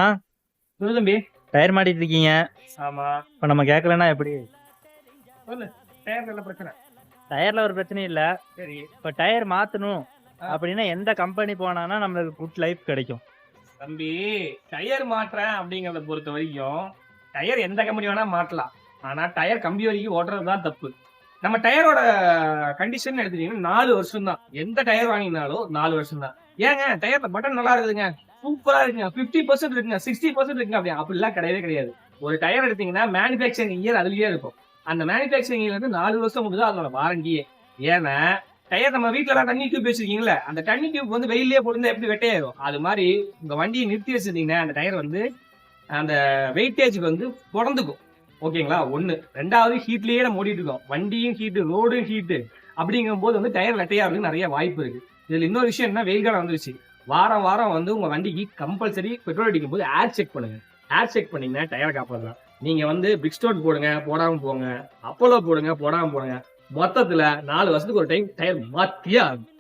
ஆ சொல்லு தம்பி. டயர் மாட்டிட்டு இருக்கீங்க. ஆமா, இப்போ நம்ம கேட்கலன்னா எப்படி? சொல்லு. டயர் நல்ல பிரச்சனை. டயர்ல ஒரு பிரச்சனையும் இல்ல. சரி. இப்போ டயர் மாத்தணும் ஆ. அப்படின்னா எந்த கம்பெனி போனான்னா நம்மளுக்கு குட் லைஃப் கிடைக்கும்? தம்பி, டயர் மாட்டுறேன் அப்படிங்கறத பொறுத்த வரைக்கும் டயர் எந்த கம்பெனி வேணா மாட்டலாம். ஆனா டயர் கம்பி வரைக்கும் ஓட்டுறது தான் தப்பு. நம்ம டயரோட கண்டிஷன் எடுத்துட்டீங்கன்னா 4 வருஷம் தான். எந்த டயர் வாங்கினாலும் 4 வருஷம் தான். ஏங்க டயர்ல பட்டன் நல்லா இருக்குதுங்க, சூப்பரா இருக்குங்க, 50% இருக்குங்க, 60% இருக்குங்க, அப்படிலாம் கிடையவே கிடையாது. ஒரு டயர் எடுத்தீங்கன்னா மேனுஃபேக்சரிங் இயர் அதுலயே இருக்கும். அந்த மேனுஃபேக்சரிங் இயர் வந்து 4 வருஷம் முடிஞ்சு அதோட வாரண்டியே. ஏன்னா டயர் நம்ம வீட்டுல எல்லாம் தண்ணி டியூப் வச்சிருக்கீங்களா, அந்த தண்ணி டியூப் வந்து வெயிலே போட்டு எப்படி வெட்டையாயிரும், அது மாதிரி உங்க வண்டியை நிறுத்தி வச்சிருந்தீங்கன்னா அந்த டயர் வந்து அந்த வெயிட்டேஜுக்கு வந்து தொடர்ந்துக்கும். ஓகேங்களா? ஒண்ணு. ரெண்டாவது ஹீட்லயே நம்ம ஓடிட்டு இருக்கோம். வண்டியும் ஹீட்டு, ரோடும் ஹீட்டு. அப்படிங்கும் போது வந்து டயர் வெட்டையாகிறதுக்கு நிறைய வாய்ப்பு இருக்கு. இதுல இன்னொரு விஷயம் என்ன, வெயில் காலம் வந்துருச்சு. வாரம் வாரம் வந்து உங்க வண்டிக்கு கம்பல்சரி பெட்ரோல் அடிக்கும் போது ஏர் செக் பண்ணுங்க. ஏர் செக் பண்ணீங்கன்னா டயர் காப்பாடலாம். நீங்க வந்து பிக்ஸ்டோன் போடுங்க, போடாம போங்க. அப்போலோ போடுங்க, போடாம போடுங்க. மொத்தத்துல 4 வருஷத்துக்கு ஒரு டைம் டயர் மாத்தியே ஆகும்.